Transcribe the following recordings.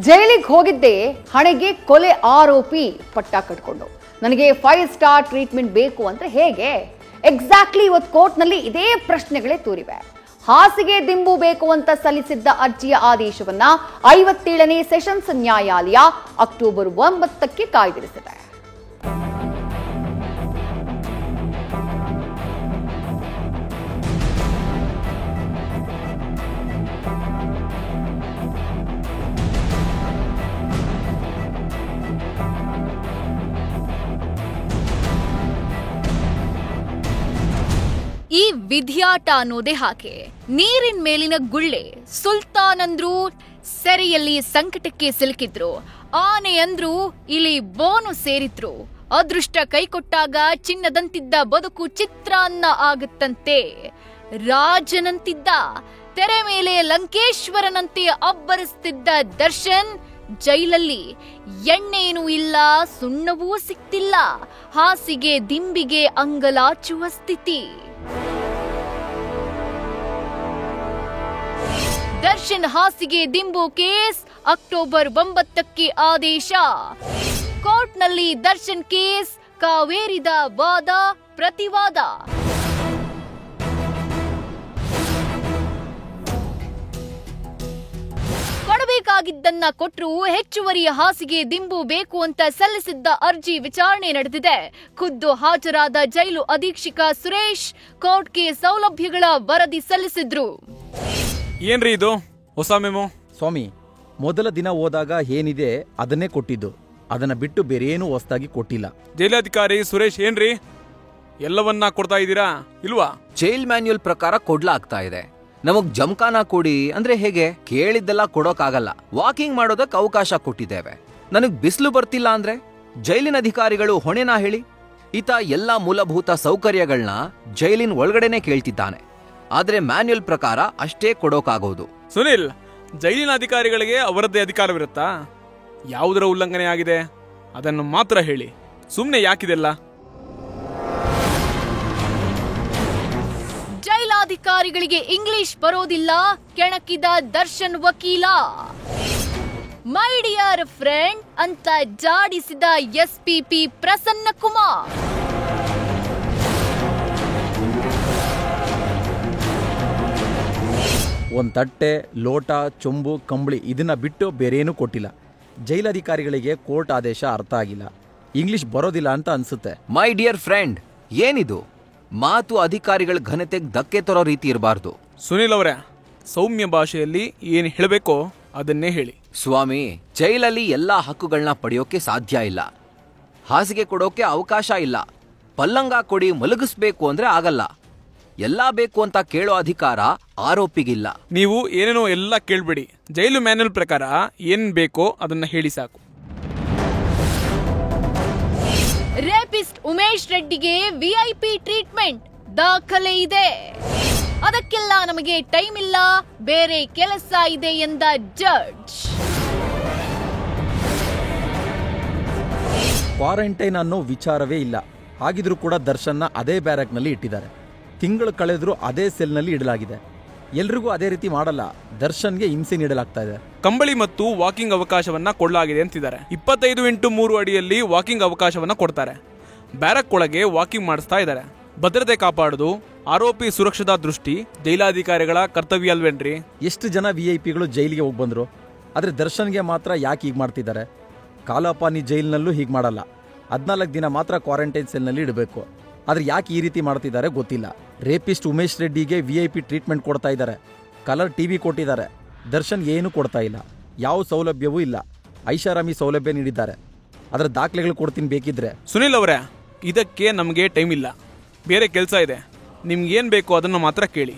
ಜೈಲಿಗೆ ಹೋಗಿದ್ದೆ ಹಣೆಗೆ ಕೊಲೆ ಆರೋಪಿ ಪಟ್ಟ ಕಟ್ಕೊಂಡು ನನಗೆ 5 ಸ್ಟಾರ್ ಟ್ರೀಟ್ಮೆಂಟ್ ಬೇಕು ಅಂದ್ರೆ ಹೇಗೆ? ಎಕ್ಸಾಕ್ಟ್ಲಿ ಇವತ್ತು ಕೋರ್ಟ್ನಲ್ಲಿ ಇದೇ ಪ್ರಶ್ನೆಗಳೇ ತೂರಿವೆ. ಹಾಸಿಗೆ ದಿಂಬು ಬೇಕು ಅಂತ ಸಲ್ಲಿಸಿದ್ದ ಅರ್ಜಿಯ ಆದೇಶವನ್ನ 57ನೇ ಸೆಷನ್ಸ್ ನ್ಯಾಯಾಲಯ ಅಕ್ಟೋಬರ್ 9ಕ್ಕೆ ಕಾಯ್ದಿರಿಸಿದೆ. ಈ ವಿಧಿಯಾಟ ಅನ್ನೋದೇ ಹಾಗೆ. ನೀರಿನ ಮೇಲಿನ ಗುಳ್ಳೆ. ಸುಲ್ತಾನ್ ಅಂದ್ರು ಸೆರೆಯಲ್ಲಿ ಸಂಕಟಕ್ಕೆ ಸಿಲುಕಿದ್ರು, ಆನೆ ಅಂದ್ರು ಇಲ್ಲಿ ಬೋನು ಸೇರಿದ್ರು. ಅದೃಷ್ಟ ಕೈಕೊಟ್ಟಾಗ ಚಿನ್ನದಂತಿದ್ದ ಬದುಕು ಚಿತ್ರಾನ್ನ ಆಗುತ್ತಂತೆ. ರಾಜನಂತಿದ್ದ, ತೆರೆ ಮೇಲೆ ಲಂಕೇಶ್ವರನಂತೆ ಅಬ್ಬರಿಸ್ತಿದ್ದ ದರ್ಶನ್ ಜೈಲಲ್ಲಿ ಎಣ್ಣೆನೂ ಇಲ್ಲ, ಸುಣ್ಣವೂ ಸಿಕ್ತಿಲ್ಲ. ಹಾಸಿಗೆ ದಿಂಬಿಗೆ ಅಂಗಲಾಚುವ ಸ್ಥಿತಿ. ದರ್ಶನ್ ಹಾಸಿಗೆ ದಿಂಬು ಕೇಸ್ ಅಕ್ಟೋಬರ್ 9ಕ್ಕೆ ಆದೇಶ. ಕೋರ್ಟ್ನಲ್ಲಿ ದರ್ಶನ್ ಕೇಸ್ ಕಾವೇರಿದ ವಾದ ಪ್ರತಿವಾದ. ಕೊಡಬೇಕಾಗಿದ್ದನ್ನ ಕೊಟ್ಟರು, ಹೆಚ್ಚುವರಿ ಹಾಸಿಗೆ ದಿಂಬು ಬೇಕು ಅಂತ ಸಲ್ಲಿಸಿದ್ದ ಅರ್ಜಿ ವಿಚಾರಣೆ ನಡೆದಿದೆ. ಖುದ್ದು ಹಾಜರಾದ ಜೈಲು ಅಧೀಕ್ಷಕ ಸುರೇಶ್ ಕೋರ್ಟ್ಗೆ ಸೌಲಭ್ಯಗಳ ವರದಿ ಸಲ್ಲಿಸಿದ್ರು. ಏನ್ರಿ ಇದು ಹೊಸ ಮೆಮೊ? ಸ್ವಾಮಿ, ಮೊದಲ ದಿನ ಹೋದಾಗ ಏನಿದೆ ಅದನ್ನೇ ಕೊಟ್ಟಿದ್ದು, ಅದನ್ನ ಬಿಟ್ಟು ಬೇರೇನು ಹೊಸದಾಗಿ ಕೊಟ್ಟಿಲ್ಲ. ಜೈಲಾಧಿಕಾರಿ ಸುರೇಶ್, ಏನ್ರಿ ಎಲ್ಲವನ್ನ ಕೊಡ್ತಾ ಇದ್ದೀರಾ ಇಲ್ವಾ? ಜೈಲ್ ಮ್ಯಾನ್ಯುಯಲ್ ಪ್ರಕಾರ ಕೊಡ್ಲಾಗ್ತಾ ಇದೆ. ನಮಗ್ ಜಮ್ಖಾನ ಕೊಡಿ ಅಂದ್ರೆ ಹೇಗೆ? ಕೇಳಿದ್ದೆಲ್ಲ ಕೊಡೋಕಾಗಲ್ಲ. ವಾಕಿಂಗ್ ಮಾಡೋದಕ್ಕೆ ಅವಕಾಶ ಕೊಟ್ಟಿದ್ದೇವೆ. ನನಗ್ ಬಿಸಿಲು ಬರ್ತಿಲ್ಲ ಅಂದ್ರೆ ಜೈಲಿನ ಅಧಿಕಾರಿಗಳು ಹೊಣೆನಾ ಹೇಳಿ? ಈತ ಎಲ್ಲಾ ಮೂಲಭೂತ ಸೌಕರ್ಯಗಳನ್ನ ಜೈಲಿನ ಒಳಗಡೆನೆ ಕೇಳ್ತಿದ್ದಾನೆ. ಆದ್ರೆ ಮ್ಯಾನ್ಯುಯಲ್ ಪ್ರಕಾರ ಅಷ್ಟೇ ಕೊಡೋಕಾಗೋದು. ಸುನಿಲ್, ಜೈಲಿನ ಅಧಿಕಾರಿಗಳಿಗೆ ಅವರದ್ದೇ ಅಧಿಕಾರವಿರುತ್ತಾ? ಯಾವುದರ ಉಲ್ಲಂಘನೆ ಆಗಿದೆ ಅದನ್ನು ಮಾತ್ರ ಹೇಳಿ, ಸುಮ್ನೆ ಯಾಕಿದೆಲ್ಲ? ಜೈಲಾಧಿಕಾರಿಗಳಿಗೆ ಇಂಗ್ಲಿಷ್ ಬರೋದಿಲ್ಲ, ಕೆಣಕಿದ ದರ್ಶನ್ ವಕೀಲ. ಮೈ ಡಿಯರ್ ಫ್ರೆಂಡ್ ಅಂತ ಜಾಡಿಸಿದ ಎಸ್ಪಿಪಿ ಪ್ರಸನ್ನ ಕುಮಾರ್. ಒಂದು ತಟ್ಟೆ, ಲೋಟ, ಚೊಂಬು, ಕಂಬಳಿ ಇದನ್ನ ಬಿಟ್ಟು ಬೇರೇನೂ ಕೊಟ್ಟಿಲ್ಲ. ಜೈಲಧಿಕಾರಿಗಳಿಗೆ ಕೋರ್ಟ್ ಆದೇಶ ಅರ್ಥ ಆಗಿಲ್ಲ, ಇಂಗ್ಲಿಷ್ ಬರೋದಿಲ್ಲ ಅಂತ ಅನ್ಸುತ್ತೆ. ಮೈ ಡಿಯರ್ ಫ್ರೆಂಡ್, ಏನಿದು ಮಾತು? ಅಧಿಕಾರಿಗಳ ಘನತೆಗೆ ಧಕ್ಕೆ ತರೋ ರೀತಿ ಇರಬಾರ್ದು. ಸುನಿಲ್ ಅವರೇ, ಸೌಮ್ಯ ಭಾಷೆಯಲ್ಲಿ ಏನ್ ಹೇಳಬೇಕೋ ಅದನ್ನೇ ಹೇಳಿ. ಸ್ವಾಮಿ, ಜೈಲಲ್ಲಿ ಎಲ್ಲಾ ಹಕ್ಕುಗಳನ್ನ ಪಡೆಯೋಕೆ ಸಾಧ್ಯ ಇಲ್ಲ. ಹಾಸಿಗೆ ಕೊಡೋಕೆ ಅವಕಾಶ ಇಲ್ಲ. ಪಲ್ಲಂಗ ಕೊಡಿ ಮಲಗಿಸ್ಬೇಕು ಅಂದ್ರೆ ಆಗಲ್ಲ. ಎಲ್ಲಾ ಬೇಕು ಅಂತ ಕೇಳೋ ಅಧಿಕಾರ ಆರೋಪಿಗಿಲ್ಲ. ನೀವು ಏನೇನೋ ಎಲ್ಲ ಕೇಳ್ಬೇಡಿ. ಜೈಲು ಮ್ಯಾನ್ಯುಯಲ್ ಪ್ರಕಾರ ಏನ್ ಬೇಕೋ ಅದನ್ನ ಹೇಳಿ ಸಾಕು. ರೇಪಿಸ್ಟ್ ಉಮೇಶ್ ರೆಡ್ಡಿಗೆ ವಿಐಪಿ ಟ್ರೀಟ್ಮೆಂಟ್ ದಾಖಲೆ ಇದೆ. ಅದಕ್ಕೆಲ್ಲ ನಮಗೆ ಟೈಮ್ ಇಲ್ಲ, ಬೇರೆ ಕೆಲಸ ಇದೆ ಎಂದ ಜಡ್ಜ್. ಕ್ವಾರಂಟೈನ್ ಅನ್ನೋ ವಿಚಾರವೇ ಇಲ್ಲ. ಹಾಗಿದ್ರೂ ಕೂಡ ದರ್ಶನ್ನ ಅದೇ ಬ್ಯಾರಕ್ನಲ್ಲಿ ಇಟ್ಟಿದ್ದಾರೆ. ತಿಂಗಳು ಕಳೆದ್ರೂ ಅದೇ ಸೆಲ್ನಲ್ಲಿ ಇಡಲಾಗಿದೆ. ಎಲ್ರಿಗೂ ಅದೇ ರೀತಿ ಮಾಡಲ್ಲ. ದರ್ಶನ್ಗೆ ಹಿಂಸೆ ನೀಡಲಾಗ್ತಾ ಇದೆ. ಕಂಬಳಿ ಮತ್ತು ವಾಕಿಂಗ್ ಅವಕಾಶವನ್ನ ಕೊಡಲಾಗಿದೆ ಅಂತಿದ್ದಾರೆ. 25x3 ಅಡಿಯಲ್ಲಿ ವಾಕಿಂಗ್ ಅವಕಾಶವನ್ನ ಕೊಡ್ತಾರೆ. ಬ್ಯಾರಕ್ ಒಳಗೆ ವಾಕಿಂಗ್ ಮಾಡಿಸ್ತಾ ಇದ್ದಾರೆ. ಭದ್ರತೆ ಕಾಪಾಡೋದು ಆರೋಪಿ ಸುರಕ್ಷತಾ ದೃಷ್ಟಿ ಜೈಲಾಧಿಕಾರಿಗಳ ಕರ್ತವ್ಯ ಅಲ್ವೇನ್ರಿ? ಎಷ್ಟು ಜನ ವಿಐಪಿಗಳು ಜೈಲಿಗೆ ಹೋಗಿ ಬಂದ್ರು, ಆದ್ರೆ ದರ್ಶನ್ಗೆ ಮಾತ್ರ ಯಾಕೆ ಹೀಗೆ ಮಾಡ್ತಿದ್ದಾರೆ? ಕಾಲಾಪಾನಿ ಜೈಲ್ನಲ್ಲೂ ಹೀಗೆ ಮಾಡಲ್ಲ. 14 ದಿನ ಮಾತ್ರ ಕ್ವಾರಂಟೈನ್ ಸೆಲ್ನಲ್ಲಿ ಇಡಬೇಕು. ಆದ್ರೆ ಯಾಕೆ ಈ ರೀತಿ ಮಾಡ್ತಿದ್ದಾರೆ ಗೊತ್ತಿಲ್ಲ. ರೇಪಿಸ್ಟ್ ಉಮೇಶ್ ರೆಡ್ಡಿಗೆ ವಿಐಪಿ ಟ್ರೀಟ್ಮೆಂಟ್ ಕೊಡ್ತಾ ಇದ್ದಾರೆ. ಕಲರ್ ಟಿವಿ ಕೊಟ್ಟಿದ್ದಾರೆ. ದರ್ಶನ್ ಏನು ಕೊಡ್ತಾ ಇಲ್ಲ. ಯಾವ ಸೌಲಭ್ಯವೂ ಇಲ್ಲ. ಐಷಾರಾಮಿ ಸೌಲಭ್ಯ ನೀಡಿದ್ದಾರೆ. ಅದರ ದಾಖಲೆಗಳು ಕೊಡ್ತೀನಿ ಬೇಕಿದ್ರೆ. ಸುನಿಲ್ ಅವರೇ, ಇದಕ್ಕೆ ನಮಗೆ ಟೈಮ್ ಇಲ್ಲ, ಬೇರೆ ಕೆಲಸ ಇದೆ. ನಿಮ್ಗೇನ್ ಬೇಕು ಅದನ್ನು ಮಾತ್ರ ಕೇಳಿ.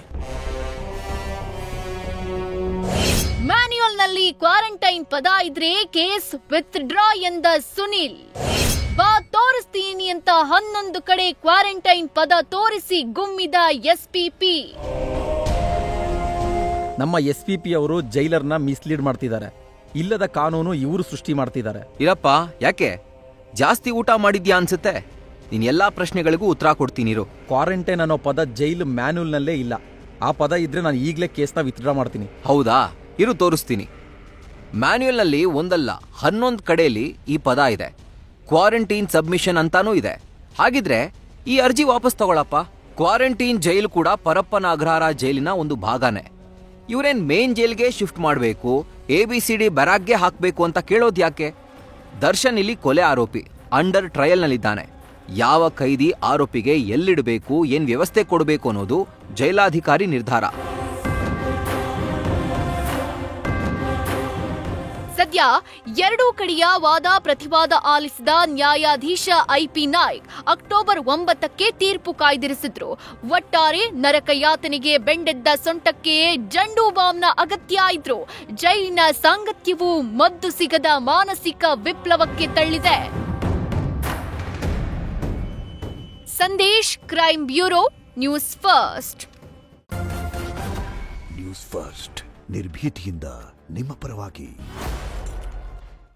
ಮ್ಯಾನ್ಯುಯಲ್ ನಲ್ಲಿ ಕ್ವಾರಂಟೈನ್ ಪದ ಇದ್ರೆ ಕೇಸ್ ವಿತ್ಡ್ರಾ ಎಂದ ಸುನಿಲ್. ಬಾ ತೋರಿಸ್ತೀನಿ ಅಂತ 11 ಕಡೆ ಕ್ವಾರಂಟೈನ್ ಪದ ತೋರಿಸಿ ಗುಮ್ಮಿದ ಎಸ್ಪಿಪಿ. ನಮ್ಮ ಎಸ್ಪಿಪಿ ಅವರು ಜೈಲರ್ನ ಮಿಸ್ಲೀಡ್ ಮಾಡ್ತಿದ್ದಾರೆ. ಇಲ್ಲದ ಕಾನೂನು ಇವರು ಸೃಷ್ಟಿ ಮಾಡ್ತಿದ್ದಾರೆ. ಇರಪ್ಪ, ಯಾಕೆ ಜಾಸ್ತಿ ಊಟ ಮಾಡಿದ್ಯಾ ಅನ್ಸುತ್ತೆ? ನೀನ್ ಎಲ್ಲಾ ಪ್ರಶ್ನೆಗಳಿಗೂ ಉತ್ತರ ಕೊಡ್ತೀನಿರು. ಕ್ವಾರಂಟೈನ್ ಅನ್ನೋ ಪದ ಜೈಲು ಮ್ಯಾನ್ಯುಯಲ್ನಲ್ಲೇ ಇಲ್ಲ. ಆ ಪದ ಇದ್ರೆ ನಾನು ಈಗಲೇ ಕೇಸ್ನ ವಿತ್ಡ್ರಾ ಮಾಡ್ತೀನಿ. ಹೌದಾ? ಇರು ತೋರಿಸ್ತೀನಿ. ಮ್ಯಾನ್ಯುಯಲ್ನಲ್ಲಿ ಒಂದಲ್ಲ 11 ಕಡೆಯಲ್ಲಿ ಈ ಪದ ಇದೆ. ಕ್ವಾರಂಟೈನ್ ಸಬ್ಮಿಷನ್ ಅಂತಾನೂ ಇದೆ. ಹಾಗಿದ್ರೆ ಈ ಅರ್ಜಿ ವಾಪಸ್ ತಗೊಳಪ್ಪ. ಕ್ವಾರಂಟೈನ್ ಜೈಲು ಕೂಡ ಪರಪ್ಪನ ಅಗ್ರಹಾರ ಜೈಲಿನ ಒಂದು ಭಾಗನೇ. ಇವರೇನ್ ಮೇನ್ ಜೈಲ್ಗೆ ಶಿಫ್ಟ್ ಮಾಡಬೇಕು, ABCD ಬ್ಯಾರಾಕ್ಗೆ ಹಾಕಬೇಕು ಅಂತ ಕೇಳೋದು ಯಾಕೆ? ದರ್ಶನ್ ಇಲ್ಲಿ ಕೊಲೆ ಆರೋಪಿ, ಅಂಡರ್ ಟ್ರಯಲ್ನಲ್ಲಿದ್ದಾನೆ. ಯಾವ ಖೈದಿ ಆರೋಪಿಗೆ ಎಲ್ಲಿಡಬೇಕು, ಏನ್ ವ್ಯವಸ್ಥೆ ಕೊಡಬೇಕು ಅನ್ನೋದು ಜೈಲಾಧಿಕಾರಿ ನಿರ್ಧಾರ. ಸದ್ಯ ಎರಡೂ ಕಡೆಯ ವಾದ ಪ್ರತಿವಾದ ಆಲಿಸಿದ ನ್ಯಾಯಾಧೀಶ IP ನಾಯ್ಕ್ ಅಕ್ಟೋಬರ್ 9ಕ್ಕೆ ತೀರ್ಪು ಕಾಯ್ದಿರಿಸಿದ್ರು. ಒಟ್ಟಾರೆ ನರಕಯಾತನೆಗೆ ಬೆಂಡೆದ್ದ ಸೊಂಟಕ್ಕೆ ಜಂಡು ಬಾಂಬ್ನ ಅಗತ್ಯ ಇದ್ರು. ಜೈಲಿನ ಸಾಂಗತ್ಯವು ಮದ್ದು ಸಿಗದ ಮಾನಸಿಕ ವಿಪ್ಲವಕ್ಕೆ ತಳ್ಳಿದೆ. Sandesh, crime bureau, news first. News first ನಿರ್ಭೀತಿಯಿಂದ ನಿಮ್ಮ ಪರವಾಗಿ.